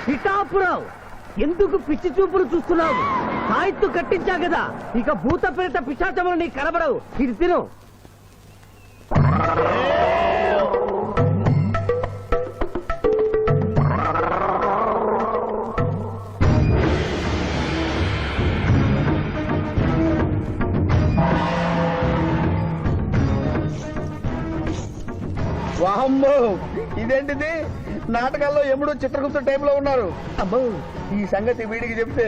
పిఠాపురం ఎందుకు పిచ్చి చూపులు చూస్తున్నావు? సాయిత్తు కట్టించా కదా, ఇక భూత ప్రేత పిశాచములు నీ కనబడవు. ఇది తిను. వాహమ్మో, ఇదేంటిది? నాటకాల్లో ఎముడు చిత్రగుప్త టైంలో ఉన్నారు. అమ్మో, ఈ సంగతి వీడికి చెప్తే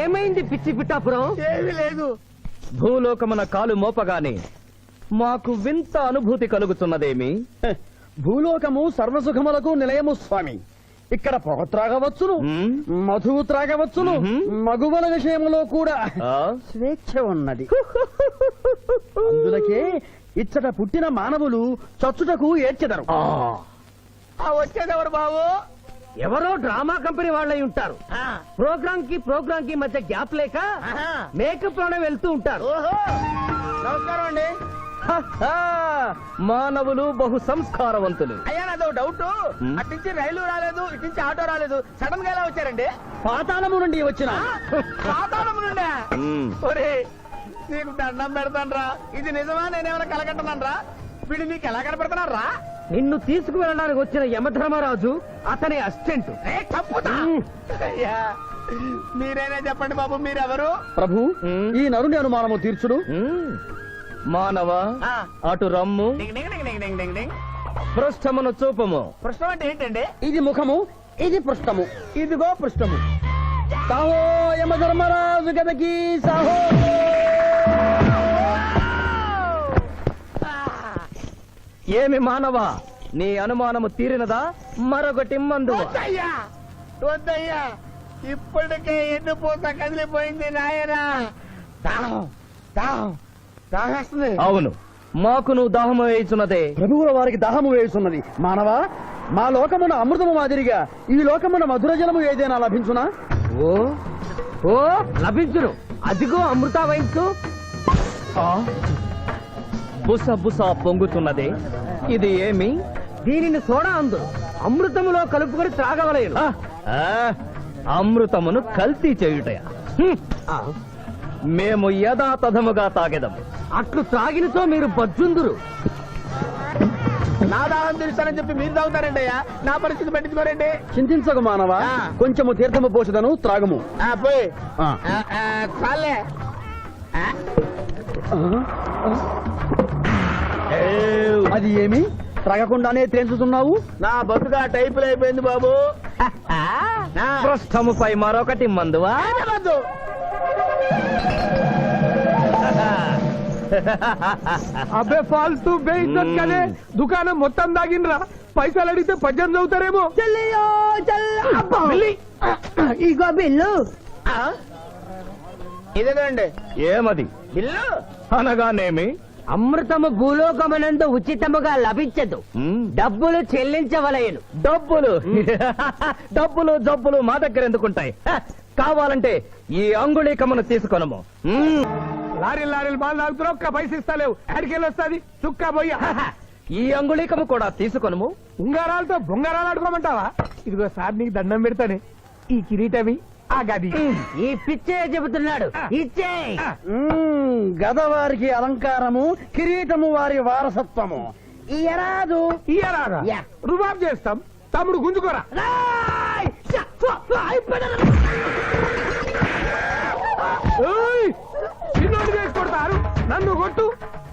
ఏమైంది పిచ్చి పిఠాపురం? ఏమీ లేదు. భూలోకమున కాలు మోపగానే మాకు వింత అనుభూతి కలుగుతున్నదేమి? భూలోకము సర్వసుఖములకు నిలయము స్వామి. ఇక్కడ పొగ త్రాగవచ్చును, మధువు త్రాగవచ్చును, మగువల విషయంలో కూడా స్వేచ్ఛ ఉన్నది. అందులకే ఇచ్చట పుట్టిన మానవులు చచ్చుటకు ఏడ్చెదరు. వచ్చేదెవరు బాబు? ఎవరో డ్రామా కంపెనీ వాళ్ళై ఉంటారు. ప్రోగ్రామ్ కి మధ్య గ్యాప్ లేక మేకప్ లోనే వెళ్తూ ఉంటారు. నమస్కారం అండి. మానవులు బహు సంస్కారవంతులు. అయ్యా, నాదో డౌట్. అట్నుంచి రైలు రాలేదు, ఇట్నుంచి ఆటో రాలేదు, సడన్ గా ఎలా వచ్చారండి? పాతాళము నుండి వచ్చిన. పాతాళము నుండి? ఒరే, నీకు దండం పెడతానరా. ఇది నిజమా? నేనేమైనా కలగంటున్నానరా? వీడు నీకు ఎలా కనపడుతున్నారా? నిన్ను తీసుకువెళ్ళడానికి వచ్చిన యమధర్మరాజు అతని అసిస్టెంట్. అయ్యా, మీరైనా చెప్పండి బాబు, మీరెవరు? ప్రభు, ఈ నరుని అనుమానము తీర్చుడు. మానవ, అటు రమ్ము, పృష్ఠమును చూపము. పృష్ఠం అంటే ఏంటండి? ఇది ముఖము, ఇది పృష్ఠము. ఇదిగో పృష్ఠము. సాహో యమధర్మరాజు గదకి సాహో. ఏమి మానవ, నీ అనుమానము తీరినదా? మరొకటి మందు. వద్దయ్యా, వద్దయ్యా, ఇప్పటికే ఎండిపోత కదిలిపోయింది నాయనా. దాహం దాహం దాహేస్తుంది. అవును, మాకు నువ్వు దాహము వేయుచున్నదే. ప్రభువుల వారికి దాహము వేయుచున్నది. మానవా, మా లోకమున అమృతము మాదిరిగా ఈ లోకమున మధుర జలము ఏదైనా లభించునా? ఓ ఓ లభించును. అదిగో అమృత వయస్సు. బుస బుస పొంగుతున్నదే, ఇది ఏమి? దీనిని సోడా అందు అమృతములో కలుపుకొని త్రాగవలేను. అమృతమును కల్తీ చేయుటయా? మేము యథాతథముగా తాగెదము. అట్లు త్రాగినతో మీరు బజ్జుందురు. నా దాహం తెలుస్తానని చెప్పి మీరు తాగుతారండి అయ్యా. నా పరిస్థితి పట్టించుకోరండి. చింతించకు మానవా, కొంచెము తీర్థము పోషదను, త్రాగము. పోయి చాలే. అది ఏమి? త్రాగకుండానే తేల్చుతున్నావు? నా బతుగా టైపులు అయిపోయింది బాబు. పృష్ఠముపై మరొకటి మందువా? అబ్బే ఫాల్తూ బేయిజ్జత్ కదే. దుకాణం మొత్తం దాగినరా. పైసలు అడిగితే పద్యం చదువుతారేమో. ఇగో బిల్లు. ఇదేనండి ఏమది? బిల్లు అనగానేమి? అమృతము భూలోకమునందు ఉచితముగా లభించదు, డబ్బులు చెల్లించవలయను. డబ్బులు డబ్బులు జబ్బులు మా దగ్గర ఎందుకుంటాయి? కావాలంటే ఈ అంగుళీకమును తీసుకొనము. లారీలు లారీలు బాగా తాగుతున్నావు, ఒక్క పైసలు ఇస్తలేవు. అడికెళ్ళి వస్తుంది చుక్క బొయ్య. ఈ అంగుళీకము కూడా తీసుకొనము. ఉంగరాలతో బొంగరాలు ఆడుకోమంటావా? ఇదిగో సార్, నీకు దండం పెడతానే. ఈ కిరీటమి, ఆ గది. ఈ పిచ్చే చెబుతున్నాడు. ఇచ్చే. గద వారికి అలంకారము, కిరీటము వారి వారసత్వము. ఇయరాదు ఇయరాదా? రుబాబ్ చేస్తాం. తమ్ముడు గుంజుకోరా. చిన్నోడు చేసి కొడతారు. నన్ను కొట్టు,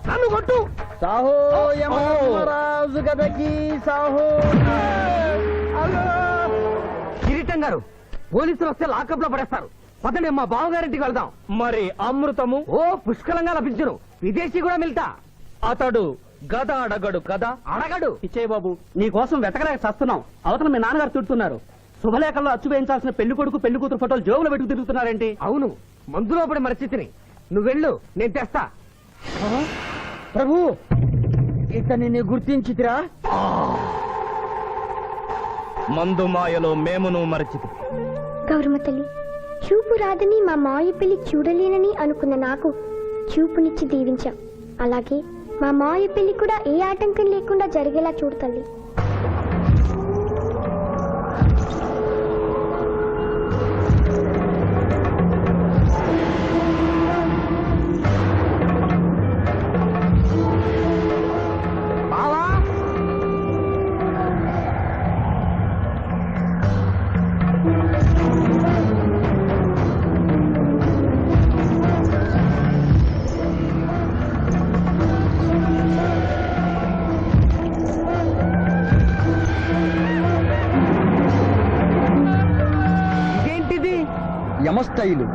నన్ను కొట్టు. సాహో యమధర్మరాజు గదకి సాహో. కిరీటం గారు, పోలీసులు వస్తే లాకప్ లో పడేస్తారు. పదండి, మా బావగారింటికి వెళ్దాం. మరి అమృతము? ఓ పుష్కలంగా లభించును. విదేశీ కూడా మిల్తా. అతడు గద అడగడు కదా? అడగడు. ఇచ్చేయి బాబు, నీ కోసం వెతకలేక చస్తున్నాం. అవతల మీ నాన్నగారు తిడుతున్నారు. శుభలేఖల్లో అచ్చు వేయించాల్సిన పెళ్లి కొడుకు పెళ్లి కూతురు ఫోటోలు జోబులు పెట్టుకు తిరుగుతున్నారేంటి? అవును, మందులో పడి మరచితిని. నువ్వెళ్ళు, నేను తెస్తా. ప్రభు, ఇతన్ని నీ గుర్తించితిరా? మందు మాయలో మేమును మరచితి. గౌరమ్మ తల్లి, చూపు రాదని మా మాయ పెళ్లి చూడలేనని అనుకున్న నాకు చూపునిచ్చి దీవించాం. అలాగే మా మావయ్య పెళ్లి కూడా ఏ ఆటంకం లేకుండా జరిగేలా చూడు తల్లి. బావా ఇదేంటిది? యమస్థైలు.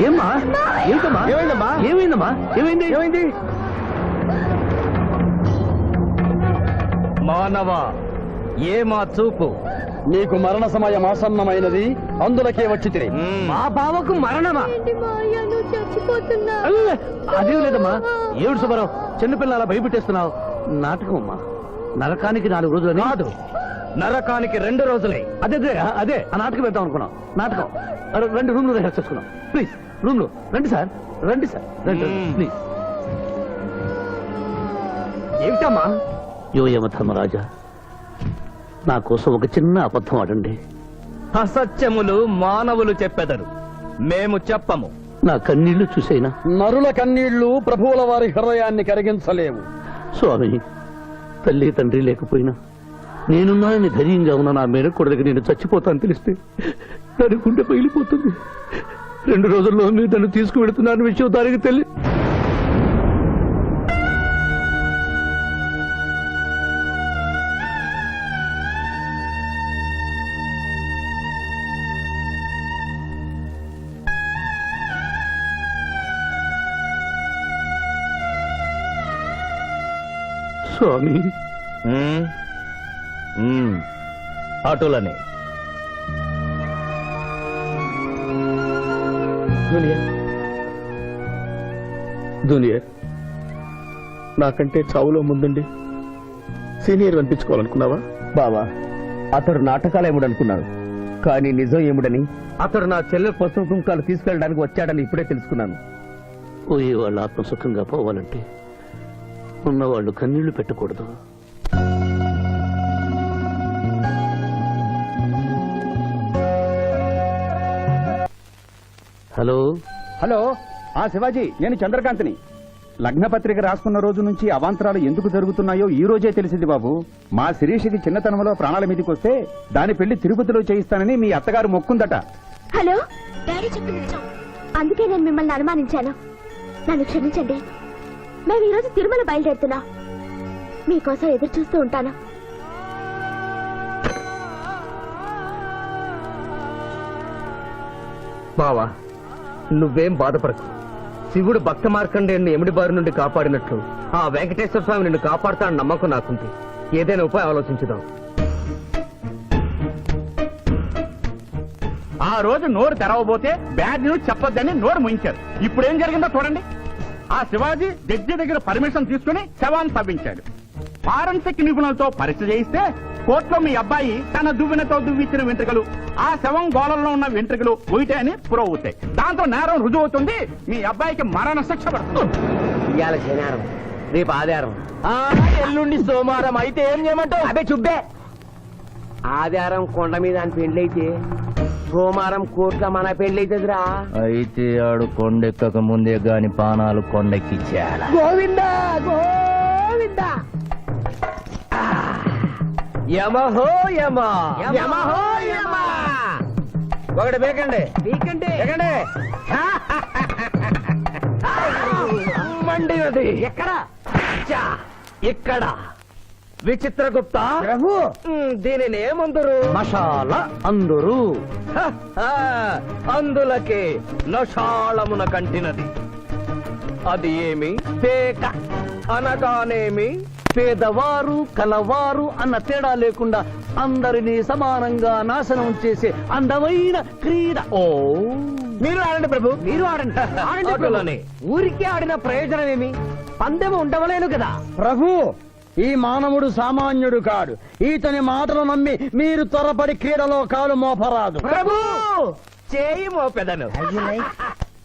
ఏమ్మా? ఏంటమ్మా? ఏమైందమ్మా? ఏమైందమ్మా? ఏమైంది? ఏమైంది? మానవ ఏ మా చూపు నీకు మరణ సమయం ఆసన్నమైనది, అందులకే వచ్చి తిరి. మా బావకు మరణమా? చచ్చిపోతున్నా. అదే లేదమ్మా. ఏడు సుబ్బారావు, చిన్నపిల్లల భయపెట్టేస్తున్నావు. నాటకం అమ్మా. నరకానికి 4 రోజులు కాదు, నరకానికి 2 రోజులే. అదే అదే అదే ఆ నాటకం వేద్దాం అనుకున్నాం. నాటకం 2 రూమ్లు రిహార్స్ చేసుకున్నాం. ప్లీజ్ రూమ్ లో రండి సార్, రండి సార్, రండి ప్లీజ్. ఏమిటమ్మా? యోయమ ధర్మరాజా, నా కోసం ఒక చిన్న అబద్ధం ఆడండి. అసత్యములు మానవులు చెప్పెదరు, మేము చెప్పము. నా కన్నీళ్లు చూసేనా? నరుల కన్నీళ్లు ప్రభువుల వారి హృదయాన్ని కరిగించలేవు. స్వామి, తల్లి తండ్రి లేకపోయినా నేనున్నానని ధైర్యంగా ఉన్న నా మేనకోడలికి నేను చచ్చిపోతాను తెలిస్తే దాని గుండె పగిలిపోతుంది. 2 రోజుల్లో మీరు తను తీసుకువెడుతున్నాను విషయం దానికి తెలియ. స్వామి, ఆటోలనే జూనియర్, నాకంటే చావులో ముందుండి సీనియర్ అనిపించుకోవాలనుకున్నావా? బావా, అతడు నాటకాలు ఏముడనుకున్నాడు, కానీ నిజం ఏముడని అతడు నా చెల్లె పసుపు కుంకాలు తీసుకెళ్ళడానికి వచ్చాడని ఇప్పుడే తెలుసుకున్నాను. పోయే వాళ్ళు ఆత్మసుఖంగా పోవాలంటే ఉన్నవాళ్ళు కన్నీళ్లు పెట్టకూడదు. హలో హలో, శివాజీ, నేను చంద్రకాంత్ని. లగ్నపత్రిక రాసుకున్న రోజు నుంచి అవాంతరాలు ఎందుకు జరుగుతున్నాయో ఈ రోజే తెలిసింది బాబు. మా శిరీషకి చిన్నతనంలో ప్రాణాల మీదకి వస్తే దాని పెళ్లి తిరుపతిలో చేయిస్తానని మీ అత్తగారు మొక్కుందట. హలో, డాడీ చెప్పింది నిజం. అందుకే నేను మిమ్మల్ని అనుమానించాను. నన్ను క్షమించండి. మేము ఈరోజు తిరుమల బయలుదేరుతున్నా. మీకోసం ఎదురు చూస్తూ ఉంటాను. బావా, నువ్వేం బాధపడకు. శివుడు భక్త మార్కండేయుని ఎమిడి బారి నుండి కాపాడినట్లు ఆ వెంకటేశ్వర స్వామి నిన్ను కాపాడుతాడని నమ్మకం నాకుంది. ఏదైనా ఉపాయం ఆలోచించుదాం. ఆ రోజు నోరు తెరవబోతే బ్యాడ్ న్యూస్ చెప్పొద్దని నోరు ముయించారు. ఇప్పుడు ఏం జరిగిందో చూడండి. ఆ శివాజీ జడ్జి దగ్గర పర్మిషన్ తీసుకుని శవాన్ని తవ్వించాడు. ఫారెన్సిక్ నిపుణులతో పరీక్ష చేయిస్తే కోర్టులో మీ అబ్బాయి తన దువ్వెనతో దువ్విచ్చిన వెంట్రుకలు ఆ శవం గోళంలో ఉన్న వెంట్రుకలు ఒకటే అని ప్రూవ్ అవుతాయి. దాంతో నేరం రుజువు అవుతుంది. మీ అబ్బాయికి మరణ శిక్ష పడుతుంది. ఇవాళ శనివారం, రేపు ఆదివారం, ఎల్లుండి సోమవారం. అయితే ఏం చేయమంటావు? అదే చుబ్బే. ఆదివారం కొండ మీద అని పెండ్లైతే సోమవారం కోట్ల మన పెండ్లైతుందిరా. అయితే ఆడు కొండెక్కక ముందే గాని పానాలు కొండెక్కిచ్చేయాల. గోవిందా గోవిందా. యమహో యమ, యమహో యమ. ఒకటి బేకండి, బీకండి, బేకండి. మండినది ఎక్కడ? ఇక్కడ. విచిత్రగుప్త ప్రభు, దీనిని ఏమందరు? మషాల అందురు. అందులకే నషాళమున కంటినది. అది ఏమి? పేక అనగానేమి పేదవారు కలవారు అన్న తేడా లేకుండా అందరినీ సమానంగా నాశనం చేసే అందమైన క్రీడ. ఓ, మీరు ఆడండి ప్రభు, మీరు ఆడండి. ఆటలోనే ఊరికే ఆడిన ప్రయోజనం ఏమి? పందెము ఉండవలేను కదా. ప్రభు, ఈ మానవుడు సామాన్యుడు కాడు. ఈతని మాటలు నమ్మి మీరు త్వరపడి క్రీడలో కాలు మోపరాదు. ప్రభు చేయి మోపెదను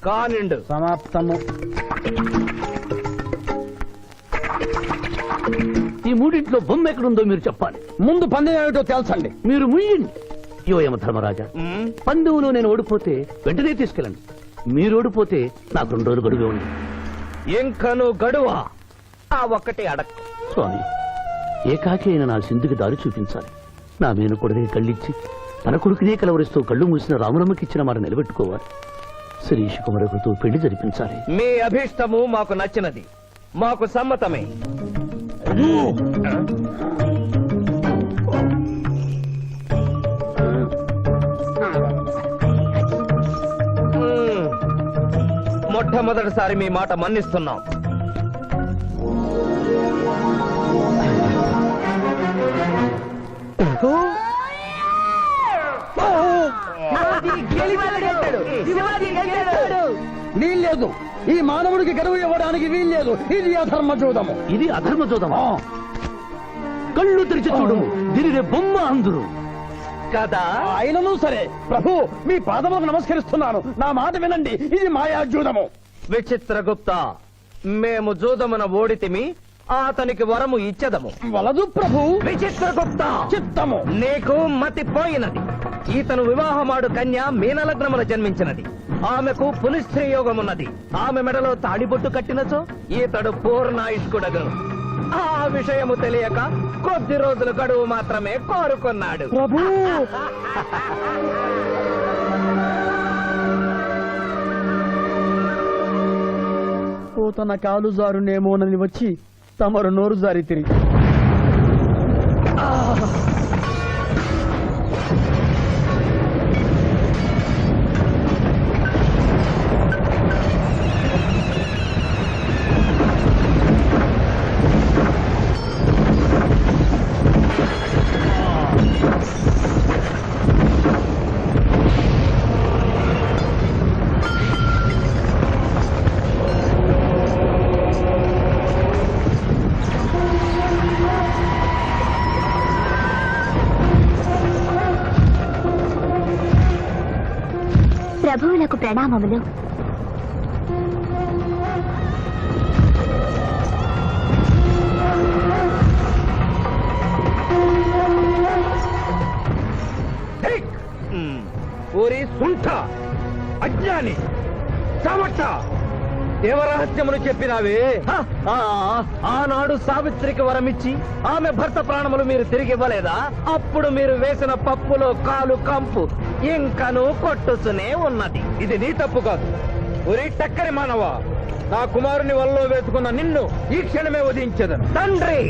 కానిండు. సమాప్తము. ఈ మూడింట్లో బొమ్మ ఎక్కడుందో మీరు చెప్పాలి. ముందు పందెం ఏమిటో తెలుసండి. మీరు ముయ్యండి. యోయమ ధర్మరాజా, పందెంలో నేను ఓడిపోతే వెంటనే తీసుకెళ్ళండి. మీరు ఓడిపోతే నాకు 2 రోజులు గడువే ఉంది. ఇంకను గడువా ఆ ఒక్కటి అడక్. స్వామి, ఏకాకి అయిన నా సింధుకి దారి చూపించాలి. నా మేనకొడుకుని కళ్ళిచ్చి తన కొడుకునే కలవరిస్తూ కళ్ళు మూసిన రాములమ్మకి ఇచ్చిన మాట నిలబెట్టుకోవాలి. శిరీష్ కుమారుడితో పెళ్లి జరిపించాలి. మీ అభీష్టము మాకు నచ్చినది, మాకు సమ్మతమే. మొట్టమొదటిసారి మీ మాట మన్నిస్తున్నాం. వీల్లేదు. ఈ మానవుడికి గడువు ఇవ్వడానికి వీల్లేదు. ఇది అధర్మ జూదము. ఇది అధర్మ జోదమా? కళ్ళు తెరిచి చూడము, దీనినే బొమ్మ అందురు కదా. అయినను సరే ప్రభు, మీ పాదములకు నమస్కరిస్తున్నాను. నా మాట వినండి. ఇది మాయా జూదము. విచిత్రగుప్త, మేము జూదమున ఓడితిమి, అతనికి వరము ఇచ్చదము. వలదు ప్రభు. విచిత్రగుప్త, చిత్తము. నీకు మతి పోయినది. ఈతను వివాహమాడు కన్య మీనలగ్నమున జన్మించినది. ఆమెకు పునిస్త్రీ యోగమున్నది. ఆమె మెడలో తాడిబొట్టు కట్టినచో ఈతడు పూర్ణాయుష్కుడగను. ఆ విషయము తెలియక కొద్ది రోజుల గడువు మాత్రమే కోరుకున్నాడు. ప్రభు, ఓ తన కాలు జారునేమోనని వచ్చి తమరు నోరు జారి తిరిగి ప్రభువులకు ప్రణామములు. ఊరి సుంఠ, అజ్ఞాని, చవట, దేవరహస్యమును చెప్పినావే. ఆనాడు సావిత్రికి వరమిచ్చి ఆమె భర్త ప్రాణములు మీరు తిరిగి ఇవ్వలేదా? అప్పుడు మీరు వేసిన పప్పులో కాలు కంపు ఇంకను కొట్టుసునే ఉన్నది. ఇది నీ తప్పు కాదు. ఒరి టక్కరి మానవ, నా కుమారుని వల్లో వేసుకున్న నిన్ను ఈ క్షణమే వధించదను. తండ్రి,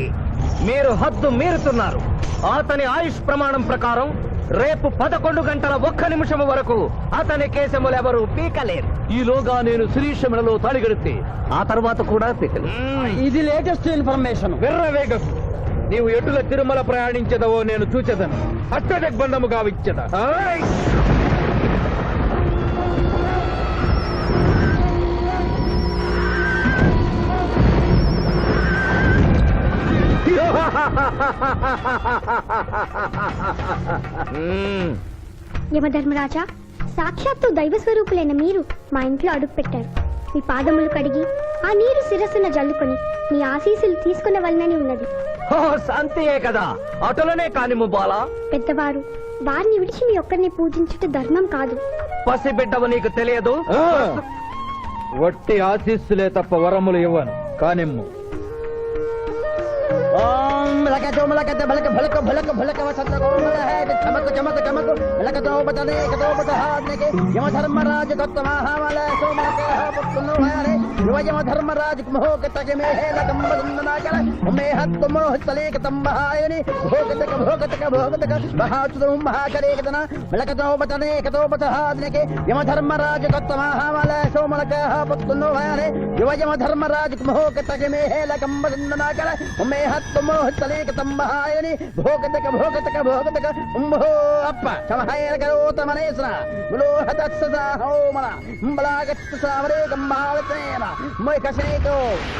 మీరు హద్దు మీరుతున్నారు. అతని ఆయుష్ ప్రమాణం ప్రకారం రేపు 11 గంటల 1 నిమిషం వరకు అతని కేశములెవరూ పీకలేరు. ఈలోగా నేను శిరీష మెడలో తాళి గడితే ఆ తర్వాత కూడా పీకలేదు. ఇది లేటెస్ట్ ఇన్ఫర్మేషన్. వెర్రవేగకు. నీవు ఎటుల తిరుమల ప్రయాణించదవో నేను చూచెదను. అష్టదిగ్బంధము గావిచ్చద. యమధర్మరాజా, సాక్షాత్తు దైవ స్వరూపులైన మీరు మా ఇంట్లో అడుగు పెట్టారు. మీ పాదములు కడిగి ఆ నీరు శిరస్సున జల్లుకొని మీ ఆశీస్సులు తీసుకునవలనని ఉన్నది. శాంతియే కదా, అటులనే కానిము బాలా. పెద్దవారు, వారిని విడిచి మీ ఒక్కరిని పూజించుట ధర్మం కాదు. పసిబిడ్డవు నీకు తెలియదు. వట్టి ఆశీస్సులే తప్ప వరములు ఇవ్వను. కానిమ్ము. మలకతో మలకత బలక భలక భలక భలక వసంత గోమల హై చమక చమక చమక మలకతో బతనే కతో బతహాద్నకే యమ ధర్మరాజ దత్తమహావల సోమలక పుత్తును హరే యువయమ ధర్మరాజ మోహకతక మే హేలకం బదనాగల మే హత్త మోహతలేక తంబహాయని భోగతక బహాచుదు మహాకరేకతన మలకతో బతనే కతో బతహాద్నకే యమ ధర్మరాజ దత్తమహావల సోమలక పుత్తును హరే యువయమ ధర్మరాజ మోహకతక మే హేలకం బదనాగల మే హత్త మోహతలేక తంబహాయని భోగతక ఉంభో అప్ప సమహాయన కరోతమనేసన ములోహత సదా హోమన అంబలాగత్త సావరే గంబావతేన మొయకసేతో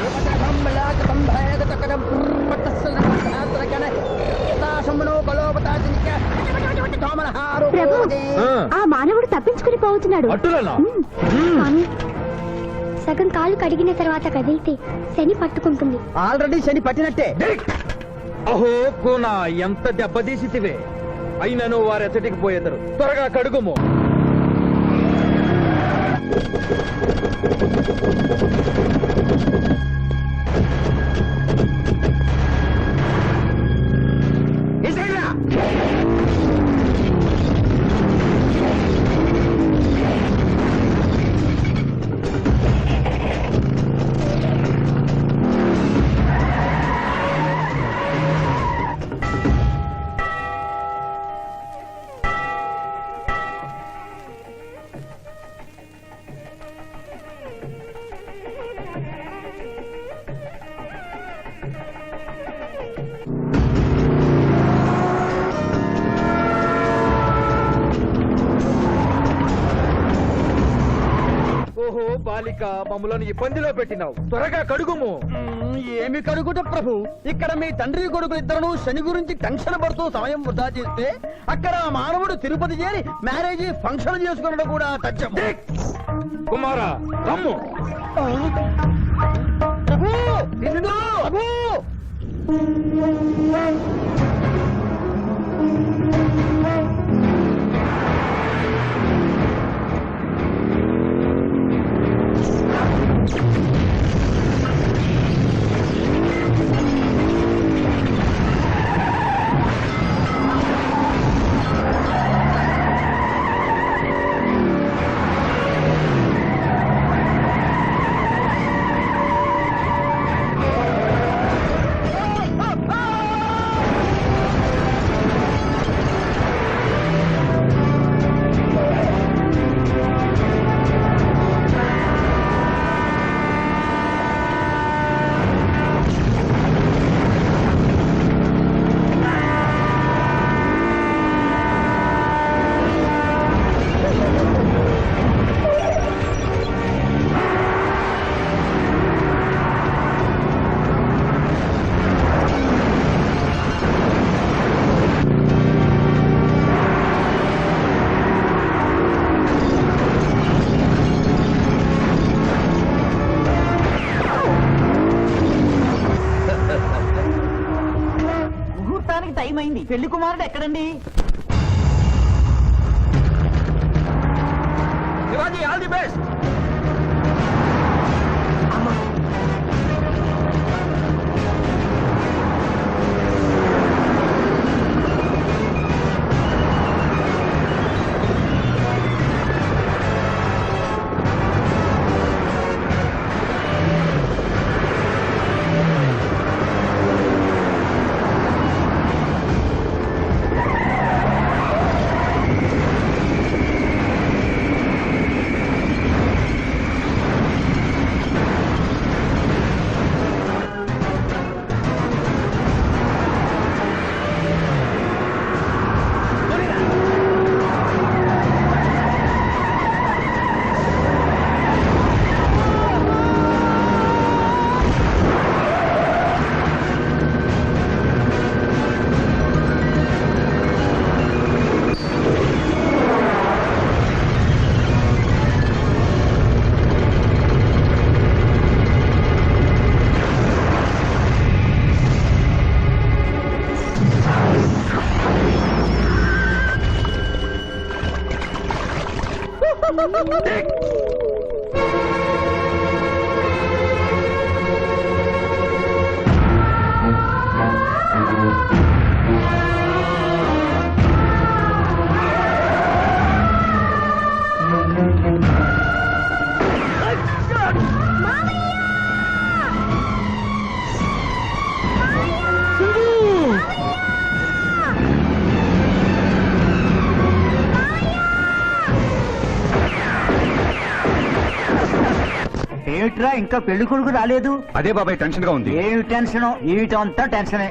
ఉపకం బలాక సంభయత కకం పట్టసన ప్రభు ఆ మానవుడు తప్పించుకుని పోతున్నాడు అట్టులేనా? కానీ సగం కాలు కడిగిన తర్వాత కదిలితే శని పట్టుకుంటుంది. ఆల్రెడీ శని పట్టినట్టే. అహో కూనా ఎంత దెబ్బతీసితివే. అయినను వారెచ్చటికి పోయేదరు. త్వరగా కడుగుము. ఓహో బాలిక, మమ్మలను ఇబ్బందిలో పెట్టినావు. త్వరగా కడుగుము. ఏమి కడుగుట ప్రభు, ఇక్కడ మీ తండ్రి కొడుకు ఇద్దరు శని గురించి టెన్షన్ పడుతూ సమయం వృధా చేస్తే అక్కడ ఆ మానవుడు తిరుపతి చేరి మ్యారేజ్ ఫంక్షన్ చేసుకున్నాడు కూడా తథ్యం. కుమారా రమ్ము. ప్రభు, విష్ణు, ప్రభు. ముహూర్తానికి టైం అయింది. పెళ్లి కుమారుడు ఎక్కడండి? Shivaji all the best. ఏమిట్రా ఇంకా పెళ్లి కొడుకు రాలేదు? అదే బాబాయ్ టెన్షన్ గా ఉంది. ఏమి టెన్షన్? ఏమిటంతా టెన్షనే.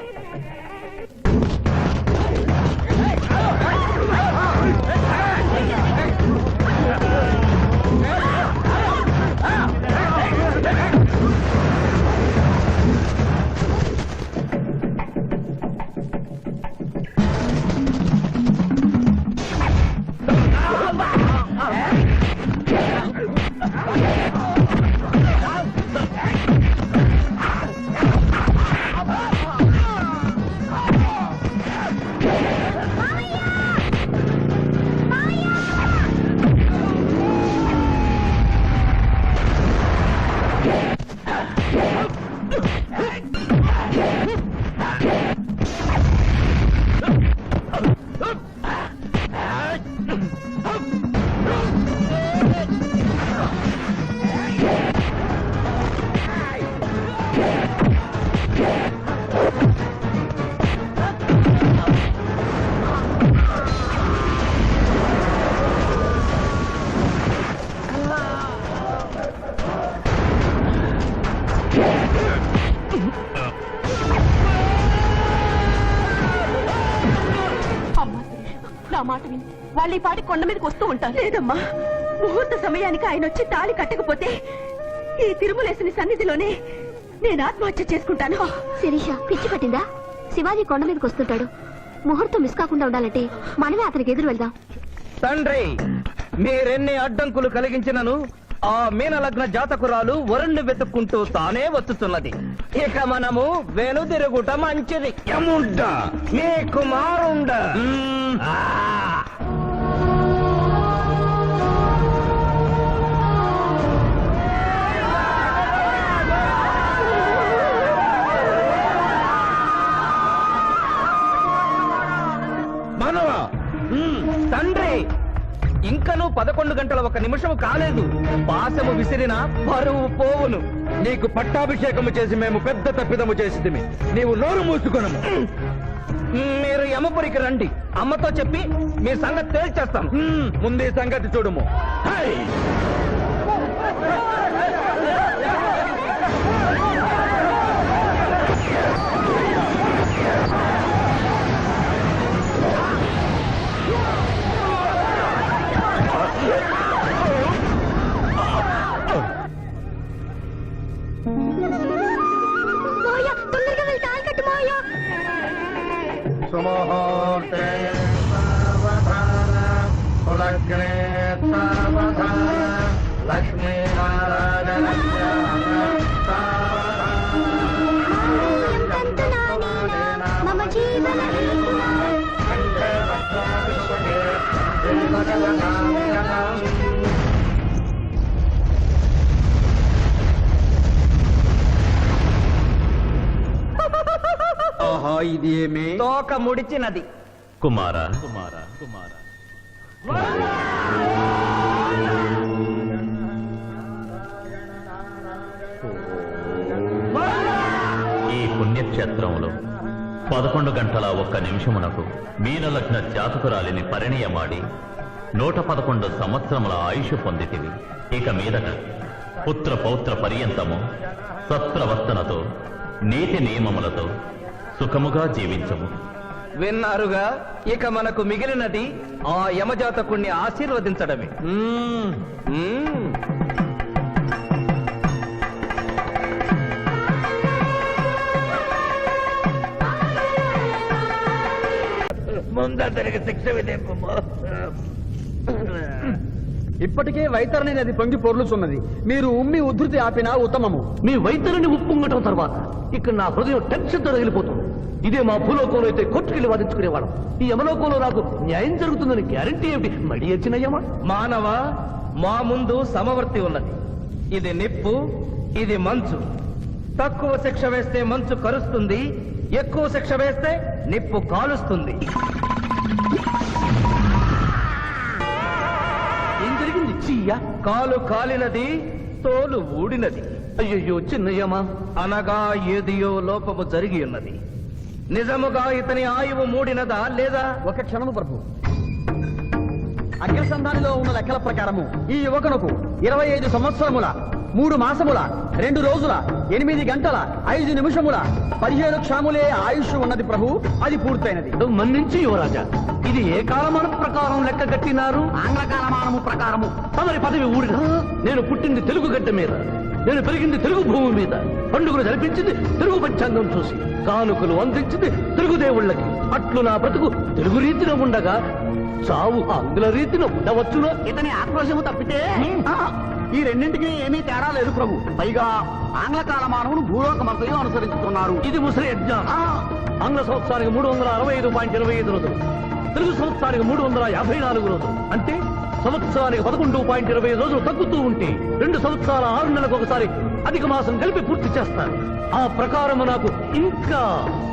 నా మాట విని వాళ్ళు ఈ పాటి కొండ మీదకి వస్తూ ఉంటారు. లేదమ్మా, ముహూర్త సమయానికి ఆయన వచ్చి తాళి కట్టకపోతే ఈ తిరుమలేసుని సన్నిధిలోనే నేను ఆత్మహత్య చేసుకుంటాను. శిరీష పిచ్చి పట్టిందా? శివాజీ కొండ మీదకి వస్తుంటాడు. ముహూర్తం మిస్ కాకుండా ఉండాలంటే మనమే అతనికి ఎదురు వెళ్దాం. తండ్రి, మీరెన్ని అడ్డంకులు కలిగించినను ఆ మీనలగ్న జాతకురాలు వరుణ్ణి వెతుక్కుంటూ తానే వచ్చుతున్నది. ఇక మనము వెనుదిరుగుట మంచిది. యముండ మీ కుమారుండ. మానవా, తండ్రి, ఇంకనూ 11 గంటల 1 నిమిషం కాలేదు. పాశము విసిరిన పరువు పోవును. నీకు పట్టాభిషేకము చేసి మేము పెద్ద తప్పిదము చేసింది. నీవు నోరు మూసుకొనము. మీరు యమపురికి రండి. అమ్మతో చెప్పి మీ సంగతి తేల్చేస్తాం. ముందే సంగతి చూడుము. హై! మోయ, తొందరగా వెళ్ళి తాళి కట్టు మోయ. సుముహూర్తే సావధాన కులగ్నే సావధాన లక్ష్మీనారాయణ మమ జీవన ఆహా, ఇది ఏమి? తోక ముడిచినది. కుమారా, ఈ పుణ్యక్షేత్రంలో 11 గంటల 1 నిమిషమునకు మీనలగ్న జాతకురాలిని పరిణయమాడి 111 సంవత్సరముల ఆయుష్ పొందితివి. ఇక మీదట పుత్ర పౌత్ర పర్యంతము సత్ప్రవర్తనతో నీతి నియమములతో సుఖముగా జీవించము. విన్నారుగా, ఇక మనకు మిగిలినది ఆ యమజాతకుణ్ణి ఆశీర్వదించడమే. ముందరికి శిక్ష విధింపు. ఇప్పటికే వైతరణి నది పొంగి పొర్లుచున్నది. మీరు ఉమ్మి ఉద్ధృతి ఆపినా ఉత్తమము. మీ వైద్యులని ఉప్పొంగటం తర్వాత ఇక్కడ నా హృదయం టెన్షన్తో రగిలిపోతుంది. ఇదే మా భూలోకంలో అయితే కోర్టుకెళ్ళి వాదించుకునేవాళ్ళం. ఈ యమలోకంలో నాకు న్యాయం జరుగుతుందని గ్యారంటీ ఏమిటి? మడి వచ్చిన యమ. మానవ, మా ముందు సమవర్తి ఉన్నది. ఇది నిప్పు, ఇది మంచు. తక్కువ శిక్ష వేస్తే మంచు కరుస్తుంది, ఎక్కువ శిక్ష వేస్తే నిప్పు కాలుస్తుంది. ఏం జరిగింది? చీయ కాలు కాలినది, తోలు ఊడినది. అయ్యయ్యో చిన్నయ్యమ. అనగా ఏదియో లోపము జరిగి ఉన్నది. నిజముగా ఇతని ఆయువు మూడినదా లేదా? ఒక క్షణము ప్రభు. అగ్రసంధానిలో ఉన్న లెక్కల ప్రకారము ఈ యువకునకు 25 సంవత్సరముల 3 మాసముల 2 రోజుల 8 గంటల 5 నిమిషముల 15 క్షాములే ఆయుష్ ఉన్నది ప్రభు. అది పూర్తయినది. మన్నించి యువరాజా, ఇది ఏ కాలమానం ప్రకారం లెక్క కట్టినారు? ఆంగ్ల కాలమానము ప్రకారము. తమరి పదవి ఊడిన. నేను పుట్టింది తెలుగు గడ్డ మీద, నేను పెరిగింది తెలుగు భూమి మీద, పండుగలు జరిపించింది తెలుగు పంచాంగం చూసి, కానుకలు అందించింది తెలుగు దేవుళ్ళకి. అట్లు నా బ్రతుకు తెలుగు రీతిలో ఉండగా చావు ఆంగ్ల రీతిలో ఉండవచ్చునో? ఇతని ఆక్రోశము తప్పితే ఈ రెండింటికి ఏమీ తేడా లేదు ప్రభు. పైగా ఆంగ్ల కాలమానమును భూలోకమంతయు అనుసరించుతున్నారు. ఇది ముసలి అజ్ఞానం. ఆంగ్ల సంవత్సరానికి 365.25 రోజులు, తెలుగు సంవత్సరానికి 354 రోజులు. అంటే సంవత్సరానికి 11.25 రోజులు తగ్గుతూ ఉంటే 2 సంవత్సరాల 6 నెలలకు ఒకసారి అధిక మాసం కలిపి పూర్తి చేస్తారు. ఆ ప్రకారం నాకు ఇంకా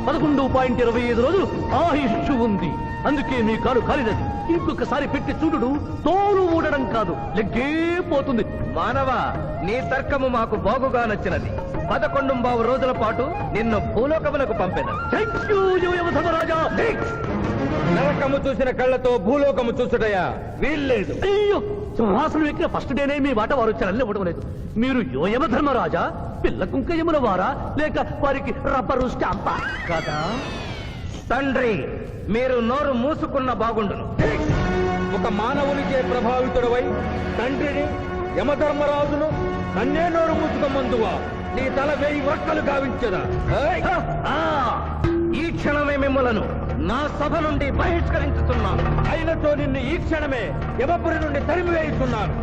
11.25 రోజులు ఆయుష్ ఉంది. అందుకే మీ కాలు కాలినది. ఇంకొకసారి పెట్టి చూడు, తోలు ఊడడం కాదు, లెగ్గే పోతుంది. మానవ, నీ తర్కము మాకు బాగుగా నచ్చినది. 11 రోజుల పాటు నిన్ను భూలోకములకు పంపెను. థ్యాంక్ యూ యువధర్మరాజా. నరకము చూసిన కళ్ళతో భూలోకము చూసుటయా వీల్లేదు. అయ్యో, సింహాసనం ఎక్కిన ఫస్ట్ డేనే మీ మాట వారు వచ్చారని ఇవ్వడం లేదు. మీరు యోయమ ధర్మరాజా, పిల్ల కుంకయముల వారా, లేక వారికి రబ్బరు స్టాంపా కదా? తండ్రి మీరు నోరు మూసుకున్న బాగుండును. ఒక మానవునిచే ప్రభావితుడవై తండ్రిని యమధర్మరాజును నన్నే నోరు మూసుకోమందువా నీ తల 1000 వక్కలు గావించదా? ఈ క్షణమే మిమ్మలను నా సభ నుండి బహిష్కరించుతున్నాను. అయినతో నిన్ను ఈ క్షణమే యమపురి నుండి తరిమివేయుతున్నాను.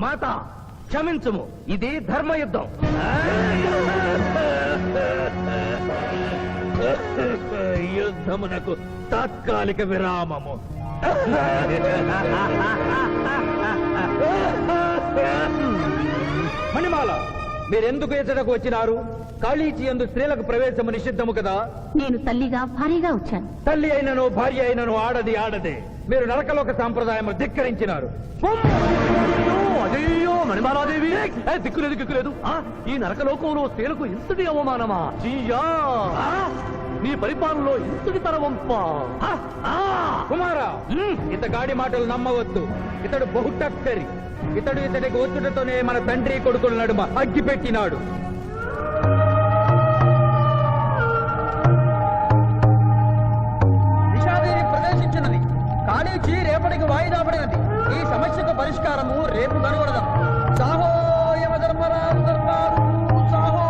మాత క్షమించుము, ఇది ధర్మయుద్ధం. యుద్ధమునకు తాత్కాలిక విరామము. మణిమాల, మీరెందుకు ఎచ్చటకు వచ్చినారు? కాళీచి యందు స్త్రీలకు ప్రవేశము నిషిద్ధము కదా. నేను తల్లిగా భారీగా వచ్చాను. తల్లి అయినను భార్య అయినను ఆడది ఆడదే. మీరు నరకలోక సాంప్రదాయము ధిక్కరించినారు. అదేయో మణిమాలాదేవి, దిక్కులేదు దిక్కులేదు. ఈ నరకలోకంలో స్త్రీలకు ఇంతటి అవమానమా? చీయా, నీ పరిపాలనలో ఇంతటి తరవంప. కుమారా, ఇతగాడి మాటలు నమ్మవద్దు. ఇతడు బహుటక్కరి. ఇతడికి వచ్చుటతోనే మన తండ్రి కొడుకుల నడుమ అగ్గి పెట్టినాడు. విషాదేవి ప్రవేశించినది. కాళీచి రేపటికి వాయిదా పడినది. ఈ సమస్యకు పరిష్కారము రేపు కనుగొడదాం. సాహో యమధర్మరాజు దర్బారు, సాహో.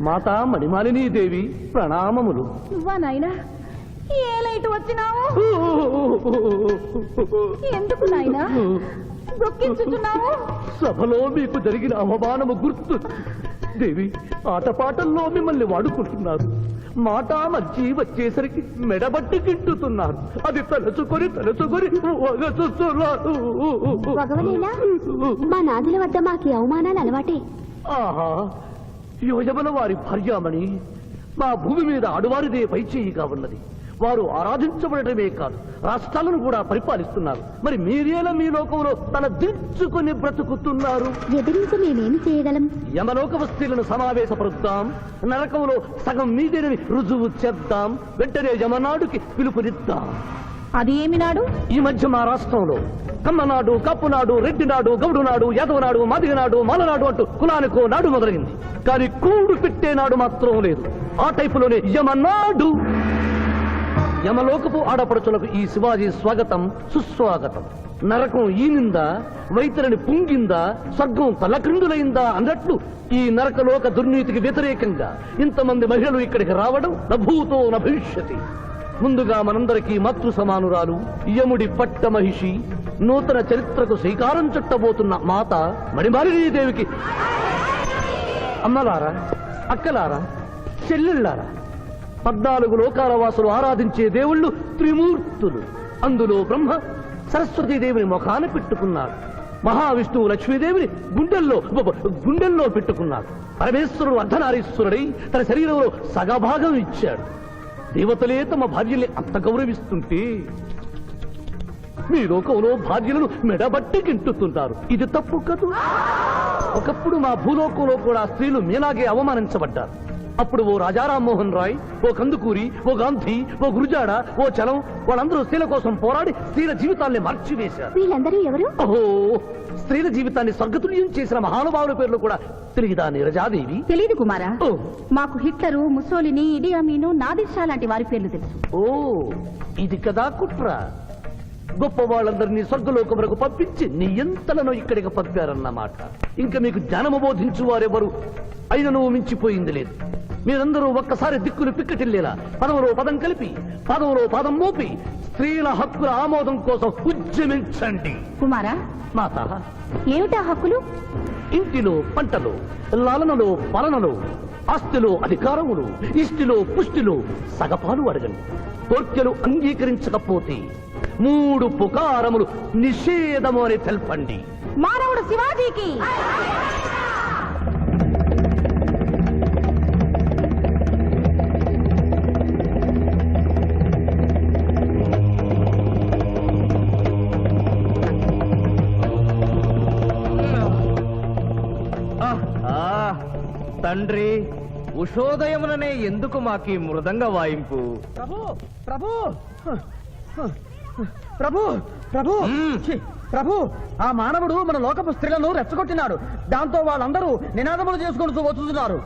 మాతా మణిమాలినీ దేవి ప్రణామములు. నువ్వా నాయనా? ఏ లైట్ వచ్చినావు? ఎందుకు నాయనా దుఃఖించుతున్నావు? సభలో మీకు జరిగిన అవమానము గుర్తు. దేవి, ఆటపాటల్లో మిమ్మల్ని వాడుకుంటున్నారు. మాట మధ్య వచ్చేసరికి మెడబట్టి గిట్టుతున్నారు. అది తలుచుకొని భగవనేలా మా నాదుల వద్ద మాకి అవమానాలు అలవాటే. ఆహా, యోజమల వారి భార్యామణి మా భూమి మీద ఆడువారిదే పైచేయిగా ఉన్నది. వారు ఆరాధించబడటమే కాదు, రాష్ట్రాలను కూడా పరిపాలిస్తున్నారు. మరి మీరేలా మీ లోకంలో తల దించుకొని బ్రతుకుతున్నారు? ఎదిరించి మేమేమి చేయగలం? యమలోక వస్తువులను సమావేశపరుద్దాం. నరకంలో సగం మీదేనని రుజువు చేద్దాం. వెంటనే యమనాడుకి పిలుపునిద్దాం. అది ఏమి నాడు? ఈ మధ్య మా రాష్ట్రంలో కమ్మనాడు, కప్పునాడు, రెడ్డినాడు, గౌడునాడు, యాదవనాడు, మాదిగనాడు, మాలనాడు అంటూ కులానికో నాడు మొదలైంది. కానీ కూడు పెట్టే నాడు మాత్రం లేదు. ఆ టైపులోనే యమనాడు. యమలోకపు ఆడపడుచులకు ఈ శివాజీ స్వాగతం సుస్వాగతం. నరకం ఈనిందా, వైతరిని పుంగిందా, స్వర్గం తలక్రిందులైందా అన్నట్లు ఈ నరకలోక దుర్నీతికి వ్యతిరేకంగా ఇంతమంది మహిళలు ఇక్కడికి రావడం నభూతో నభవిష్యతి. ముందుగా మనందరికీ మాతృ సమానురాలు, యముడి పట్ట మహిషి, నూతన చరిత్రకు శ్రీకారం చుట్టబోతున్న మాత మణిమాలినీ దేవికి అమ్మలారా, అక్కలారా, చెల్లెళ్ళారా, 14 లోకాల వాసులు ఆరాధించే దేవుళ్ళు త్రిమూర్తులు. అందులో బ్రహ్మ సరస్వతీదేవిని ముఖాన పెట్టుకున్నాడు. మహావిష్ణువు లక్ష్మీదేవిని గుండెల్లో పెట్టుకున్నాడు. పరమేశ్వరుడు అర్ధనారీశ్వరుడై తన శరీరంలో సగభాగం ఇచ్చాడు. దేవతలే తమ భార్యల్ని అంత గౌరవిస్తుంటే మీ లోకంలో భార్యలను మెడబట్టి గింటుతున్నారు. ఇది తప్పు కదూ. ఒకప్పుడు మా భూలోకంలో కూడా స్త్రీలు మీలాగే అవమానించబడ్డారు. అప్పుడు ఓ రాజా రామ్మోహన్ రాయ్, ఓ కందుకూరి, ఓ గాంధీ, ఓ గురుజాడ, ఓ చలం, వాళ్ళందరూ స్త్రీల కోసం పోరాడి స్త్రీల జీవితాల్ని మార్చివేశారు. వీళ్ళందరూ ఎవరు? ఓహో, స్త్రీల జీవితాన్ని స్వర్గతుల్యం చేసిన మహానుభావుల పేర్లు కూడా తెలియదా నీరజాదేవి? తెలీదు కుమారా. ఓ, మాకు హిట్లరు, ముసోలిని, ఇడి అమీను, నాదిర్షా లాంటి వారి పేర్లు తెలుసు. ఓ, ఇది కదా కుట్ర. గొప్ప వాళ్ళందరినీ స్వర్గలోకములకు పంపించి నీ ఎంతలను ఇక్కడికి పంపారన్నమాట. ఇంకా మీకు జ్ఞానము బోధించు వారెవరు అయినను మించిపోయింది లేదు. మీరందరూ ఒక్కసారి దిక్కులు పిక్కటిల్లేలా పదవులో పదం కలిపి, పదవులో పదం మోపి స్త్రీల హక్కుల ఆమోదం కోసం ఉద్యమించండి. కుమారా, మాత, ఏమిటా హక్కులు? ఇంటిలో పంటలు, లాలనలో పాలనలో, ఆస్తిలో అధికారములు, ఇష్టిలో పుష్టిలో సగపాలు అడగండి. కోర్కెలు అంగీకరించకపోతే 3 పుకారములు నిషేధము అని తెల్పండి. మానవుడు శివాజీకి తండ్రి, ఉషోదయముననే ఎందుకు మాకి మృదంగ వాయింపు? ప్రభు ప్రభు ప్రభు ప్రభు ఛీ, ప్రభు ఆ మానవుడు మన లోకపు స్త్రీలను రెచ్చగొట్టినాడు. దాంతో వాళ్ళందరూ నినాదములు చేసుకుంటూ వచ్చుతున్నారు.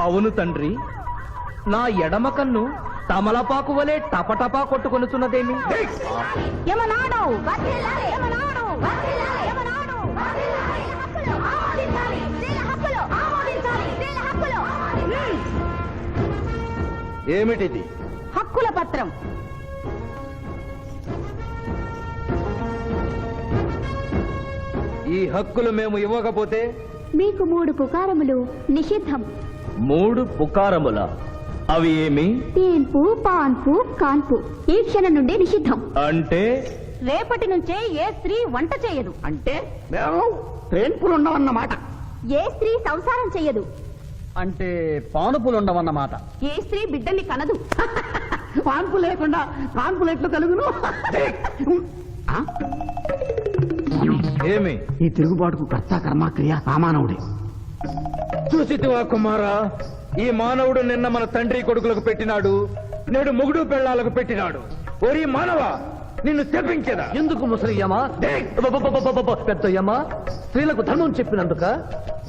అవును తండ్రి, నా ఎడమ కన్ను తమలపాకు వలె టపటపా కొట్టుకొనుతున్నదేమి? యమనాడు వర్ధిల్లాలి, యమనాడు వర్ధిల్లాలి, యమనాడు వర్ధిల్లాలి. హక్కులు ఆమోదించాలి, స్త్రీల హక్కులు ఆమోదించాలి, స్త్రీల హక్కులు. ఏమిటిది? హక్కుల పత్రం. ఈ హక్కులు మేము ఇవ్వకపోతే మీకు 3 పుకారములు నిషిద్ధం. 3 పుకారముల? అవి ఏమి? తేన్పు, పాన్పు, కాన్పు ఈ క్షణం నుండి నిషిద్ధం. అంటే రేపటి నుంచే ఏ స్త్రీ వంట చేయదు. అంటే మేము ట్రైన్పులు ఉండవన్నమాట. ఏ స్త్రీ సంసారం చెయ్యదు. అంటే పానుపులు ఉండవన్నమాట. ఏ స్త్రీ బిడ్డల్ని కనదు. పాన్పు లేకుండా కాన్పులు ఎట్లు కలుగును? ఏమి? ఈ తిరుగుబాటుకు కర్త కర్మక్రియ సామానవుడే. చూసితివా కుమారా, ఈ మానవుడు నిన్న మన తండ్రి కొడుకులకు పెట్టినాడు, నేడు మొగుడు పెళ్ళాలకు పెట్టినాడు. ఓరి మానవ, నిన్ను శపించదా? ఎందుకు ముసలియమా, పెద్దయ్యమా? స్త్రీలకు ధర్మం చెప్పినందుక?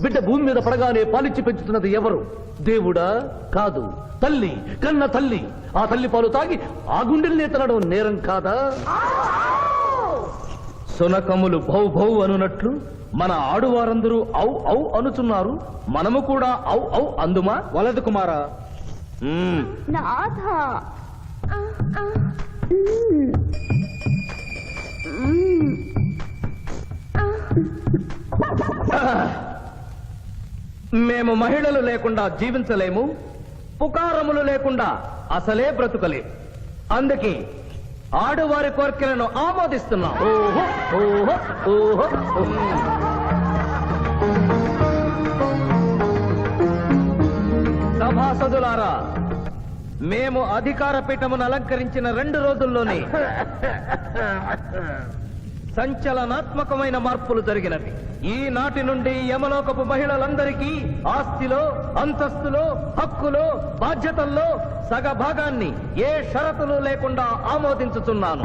బిడ్డ భూమి మీద పడగానే పాలిచ్చి పెంచుతున్నది ఎవరు? దేవుడా? కాదు, తల్లి, కన్న తల్లి. ఆ తల్లి పాలు తాగి ఆ గుండెల్నే తనడం నేరం కాదా? సునకములు భౌ భౌ అనునట్లు మన ఆడువారందరూ ఔ ఔ అనుచున్నారు. మనము కూడా ఔ ఔ అందుమా? వలదు కుమారా. నాథ మేము మహిళలు లేకుండా జీవించలేము, పుకారములు లేకుండా అసలే బ్రతుకలేము. అందుకే ఆడువారి కోరికలను ఆమోదిస్తున్నాం. ఓహో ఓహో ఓహో. సభాసదులారా, మేము అధికార పీఠమును అలంకరించిన 2 రోజుల్లోనే సంచలనాత్మకమైన మార్పులు జరిగినవి. ఈనాటి నుండి యమలోకపు మహిళలందరికీ ఆస్తిలో, అంతస్తులో, హక్కులో, బాధ్యతల్లో సగభాగాన్ని ఏ షరతులు లేకుండా ఆమోదించుతున్నాను.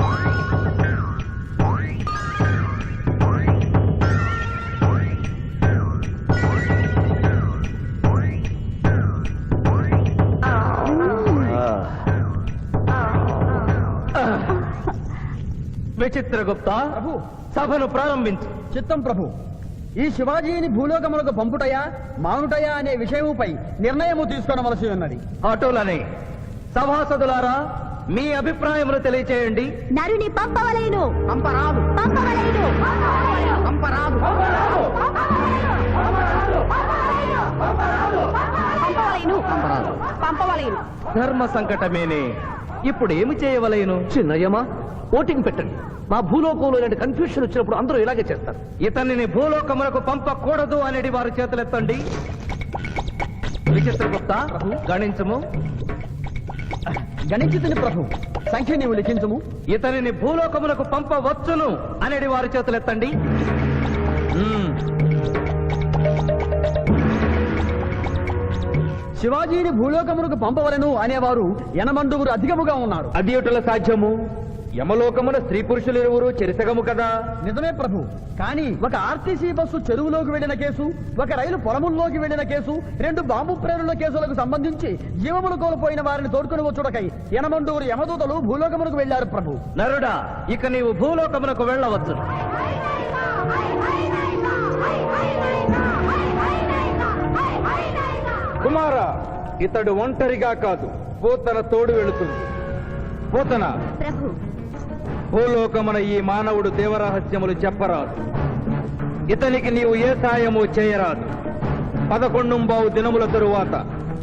విచిత్రగుప్త, సభను ప్రారంభించు. చిత్తం ప్రభు. ఈ శివాజీని భూలోకములకు పంపుటయా మానుటయా అనే విషయముపై నిర్ణయము తీసుకొనవలసి ఉన్నది. అటులనే సభాసదులారా, మీ అభిప్రాయములు తెలియచేయండి. నరుని పంపవలేను. పంపరాదు, పంపవలేను. పంపరాదు. పంపవలేను, పంపవలేను. ధర్మ సంకటమేనే. ఇప్పుడు ఏమి చేయవలేను? చిన్నయ్యమా, ఓటింగ్ పెట్టండి. మా భూలోకంలో ఇలాంటి కన్ఫ్యూషన్ వచ్చినప్పుడు అందరూ ఇలాగే చేస్తారు. ఇతనిని భూలోకములకు పంపకూడదు అనేది వారి చేతులెత్తండి. విచిత్రగుప్త, గణించము. గణించుతుని ప్రభు. సంఖ్య నీవు లిఖించుము. ఇతనిని భూలోకములకు పంపవచ్చును అనేది వారి చేతులెత్తండి. శివాజీని భూలోకములకు పంపవలను అనేవారు 80 అధికముగా ఉన్నారు. అది ఎటుల సాధ్యము? యమలోకమున స్త్రీ పురుషులు ఇరువురు చెరిసగము కదా. నిజమే ప్రభు. కానీ ఒక ఆర్టీసీ బస్సు చెరువులోకి వెళ్లిన కేసు, ఒక రైలు పొలముల్లోకి వెళ్లిన కేసు, 2 బాంబు ప్రేరుల కేసులకు సంబంధించి జీవములు కోల్పోయిన వారిని తోడుకుని వచ్చుటకై 80 యమదూతలు భూలోకమునకు వెళ్లారు ప్రభు. నరుడా, ఇక నీవు భూలోకమునకు వెళ్ళవచ్చు. కుమారా, ఇతడు ఒంటరిగా కాదు, పోతన తోడు వెళుతుంది. పోతన, ప్రభు, భూలోకమున ఈ మానవుడు దేవరహస్యములు చెప్పరాదు. ఇతనికి నీవు ఏ సాయము చేయరాదు. 11 దినముల తరువాత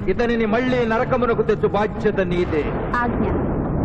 ఇతనిని మళ్లీ నరకమునకు తెచ్చు బాధ్యత నీదే. ఆజ్ఞ.